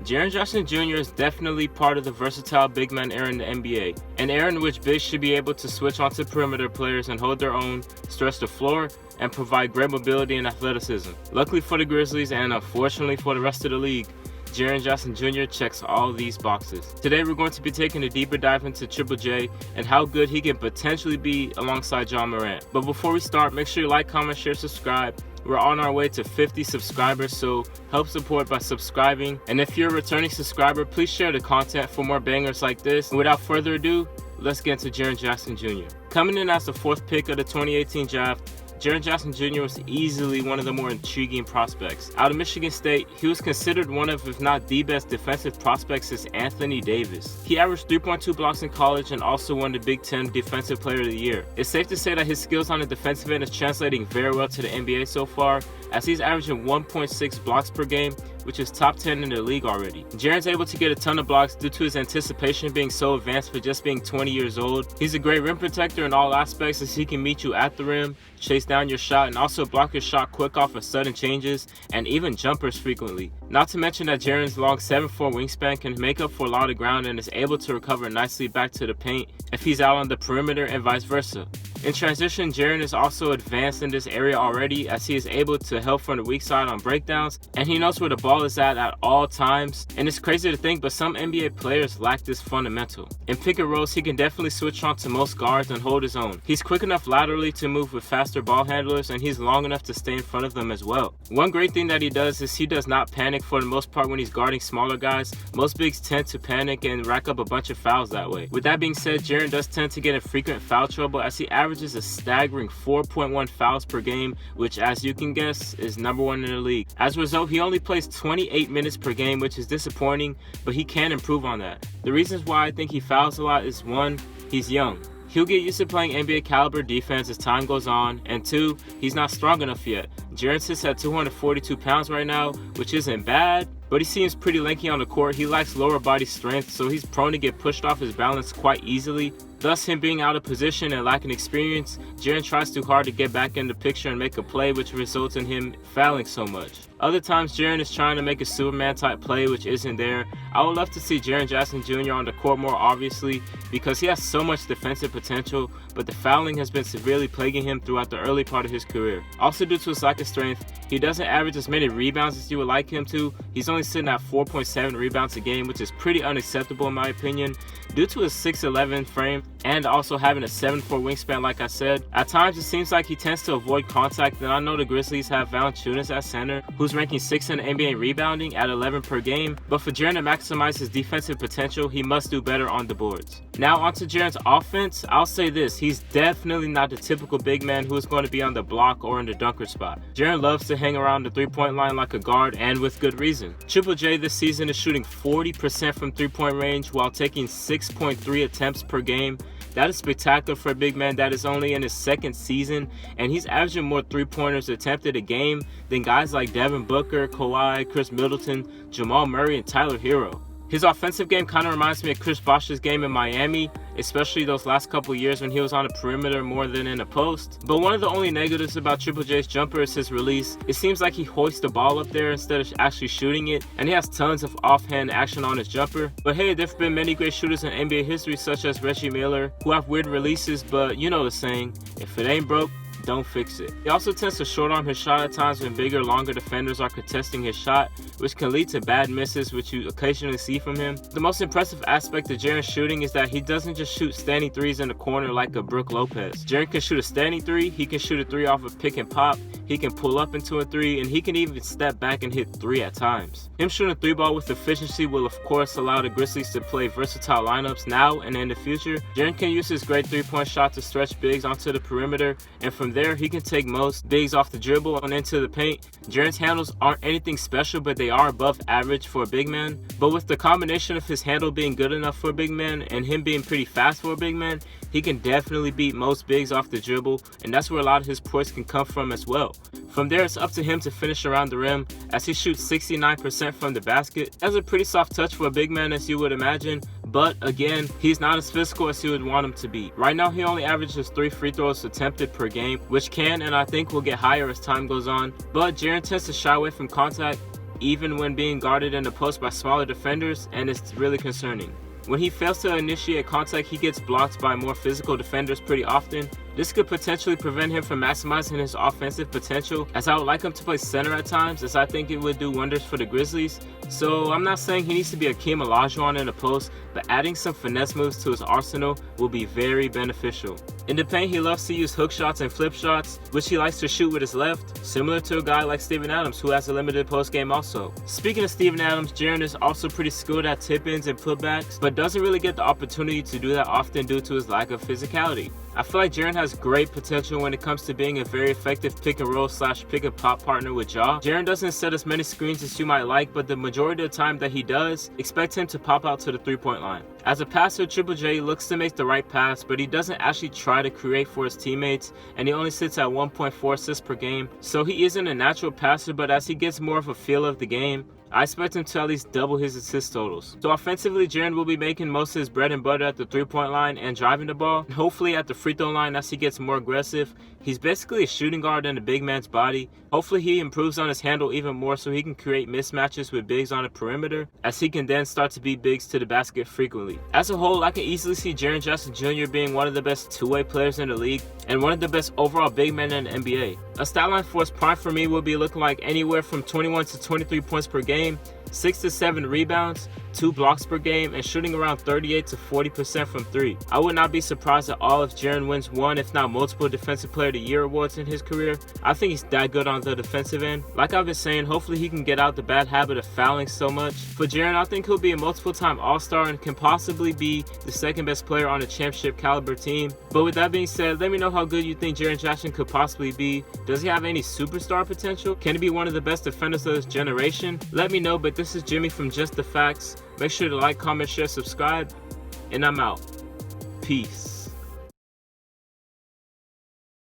Jaren Jackson Jr. is definitely part of the versatile big man era in the NBA, an era in which bigs should be able to switch onto perimeter players and hold their own, stretch the floor, and provide great mobility and athleticism. Luckily for the Grizzlies, and unfortunately for the rest of the league, Jaren Jackson Jr. checks all these boxes. Today we're going to be taking a deeper dive into Triple J and how good he can potentially be alongside Ja Morant. But before we start, make sure you like, comment, share, subscribe. We're on our way to 50 subscribers, so help support by subscribing. And if you're a returning subscriber, please share the content for more bangers like this. And without further ado, let's get into Jaren Jackson Jr. Coming in as the 4th pick of the 2018 draft, Jaren Jackson Jr. was easily one of the more intriguing prospects. Out of Michigan State, he was considered one of, if not the best defensive prospects since Anthony Davis. He averaged 3.2 blocks in college and also won the Big Ten Defensive Player of the Year. It's safe to say that his skills on the defensive end is translating very well to the NBA so far, as he's averaging 1.6 blocks per game, which is top 10 in the league already. Jaren's able to get a ton of blocks due to his anticipation being so advanced for just being 20 years old. He's a great rim protector in all aspects, as he can meet you at the rim, chase down your shot, and also block your shot quick off of sudden changes and even jumpers frequently. Not to mention that Jaren's long 7'4" wingspan can make up for a lot of ground and is able to recover nicely back to the paint if he's out on the perimeter and vice versa. In transition, Jaren is also advanced in this area already, as he is able to help from the weak side on breakdowns, and he knows where the ball is at all times. And it's crazy to think, but some NBA players lack this fundamental. In pick and rolls, he can definitely switch on to most guards and hold his own. He's quick enough laterally to move with faster ball handlers, and he's long enough to stay in front of them as well. One great thing that he does is he does not panic for the most part when he's guarding smaller guys. Most bigs tend to panic and rack up a bunch of fouls that way. With that being said, Jaren does tend to get in frequent foul trouble, as he averages a staggering 4.1 fouls per game, which, as you can guess, is number 1 in the league. As a result, he only plays 28 minutes per game, which is disappointing, but he can improve on that. The reasons why I think he fouls a lot is 1, he's young. He'll get used to playing NBA caliber defense as time goes on, and 2, he's not strong enough yet. Jaren sits at 242 pounds right now, which isn't bad, but he seems pretty lanky on the court. He lacks lower body strength, so he's prone to get pushed off his balance quite easily. Thus, him being out of position and lacking experience, Jaren tries too hard to get back in the picture and make a play, which results in him fouling so much. Other times, Jaren is trying to make a Superman type play, which isn't there. I would love to see Jaren Jackson Jr. on the court more, obviously, because he has so much defensive potential, but the fouling has been severely plaguing him throughout the early part of his career. Also, due to his lack of strength, he doesn't average as many rebounds as you would like him to. He's only sitting at 4.7 rebounds a game, which is pretty unacceptable in my opinion, due to his 6'11" frame and also having a 7'4" wingspan like I said. At times, it seems like he tends to avoid contact, and I know the Grizzlies have Valanciunas at center, who's ranking 6th in the NBA rebounding at 11 per game, but for Jaren to maximize his defensive potential, he must do better on the boards. Now onto Jaren's offense, I'll say this, he's definitely not the typical big man who is going to be on the block or in the dunker spot. Jaren loves to hang around the 3-point line like a guard, and with good reason. Triple J this season is shooting 40% from 3-point range while taking 6.3 attempts per game. That is spectacular for a big man that is only in his 2nd season, and he's averaging more 3-pointers attempted a game than guys like Devin Booker, Kawhi, Chris Middleton, Jamal Murray, and Tyler Hero. His offensive game kind of reminds me of Chris Bosh's game in Miami, especially those last couple years when he was on the perimeter more than in the post. But one of the only negatives about Triple J's jumper is his release. It seems like he hoists the ball up there instead of actually shooting it, and he has tons of offhand action on his jumper. But hey, there have been many great shooters in NBA history, such as Reggie Miller, who have weird releases, but you know the saying, if it ain't broke, don't fix it. He also tends to short arm his shot at times when bigger, longer defenders are contesting his shot, which can lead to bad misses, which you occasionally see from him. The most impressive aspect of Jaren's shooting is that he doesn't just shoot standing threes in the corner like a Brook Lopez. Jaren can shoot a standing 3, he can shoot a 3 off a pick and pop, he can pull up into a 3, and he can even step back and hit 3 at times. Him shooting a 3 ball with efficiency will of course allow the Grizzlies to play versatile lineups now and in the future. Jaren can use his great 3-point shot to stretch bigs onto the perimeter, and from there he can take most bigs off the dribble and into the paint. Jaren's handles aren't anything special, but they are above average for a big man. But with the combination of his handle being good enough for a big man and him being pretty fast for a big man, he can definitely beat most bigs off the dribble, and that's where a lot of his points can come from as well. From there, it's up to him to finish around the rim, as he shoots 69% from the basket. That's a pretty soft touch for a big man, as you would imagine, but again, he's not as physical as you would want him to be. Right now, he only averages 3 free throws attempted per game, which can and I think will get higher as time goes on, but Jaren tends to shy away from contact, even when being guarded in the post by smaller defenders, and it's really concerning. When he fails to initiate contact, he gets blocked by more physical defenders pretty often. This could potentially prevent him from maximizing his offensive potential, as I would like him to play center at times, as I think it would do wonders for the Grizzlies. So I'm not saying he needs to be Akeem Olajuwon in the post, but adding some finesse moves to his arsenal will be very beneficial. In the paint, he loves to use hook shots and flip shots, which he likes to shoot with his left, similar to a guy like Steven Adams, who has a limited post game also. Speaking of Steven Adams, Jaren is also pretty skilled at tip-ins and putbacks, but doesn't really get the opportunity to do that often due to his lack of physicality. I feel like Jaren has great potential when it comes to being a very effective pick and roll / pick and pop partner with Ja. Jaren doesn't set as many screens as you might like, but the majority of the time that he does, expect him to pop out to the 3-point line. As a passer, Triple J looks to make the right pass, but he doesn't actually try to create for his teammates, and he only sits at 1.4 assists per game. So he isn't a natural passer, but as he gets more of a feel of the game, I expect him to at least double his assist totals. So offensively, Jaren will be making most of his bread and butter at the 3-point line and driving the ball, and hopefully at the free throw line as he gets more aggressive. He's basically a shooting guard in the big man's body. Hopefully he improves on his handle even more so he can create mismatches with bigs on the perimeter, as he can then start to beat bigs to the basket frequently. As a whole, I can easily see Jaren Jackson Jr. being one of the best two-way players in the league and one of the best overall big men in the NBA. A stat line for his prime for me will be looking like anywhere from 21 to 23 points per game, 6 to 7 rebounds, 2 blocks per game, and shooting around 38 to 40% from 3. I would not be surprised at all if Jaren wins one, if not multiple Defensive Player of the Year awards in his career. I think he's that good on the defensive end. Like I've been saying, hopefully he can get out the bad habit of fouling so much. For Jaren, I think he'll be a multiple-time All-Star and can possibly be the second best player on a championship caliber team. But with that being said, let me know how good you think Jaren Jackson could possibly be. Does he have any superstar potential? Can he be one of the best defenders of this generation? Let me know, but this is Jimmy from Just the Facts. Make sure to like, comment, share, subscribe, and I'm out. Peace.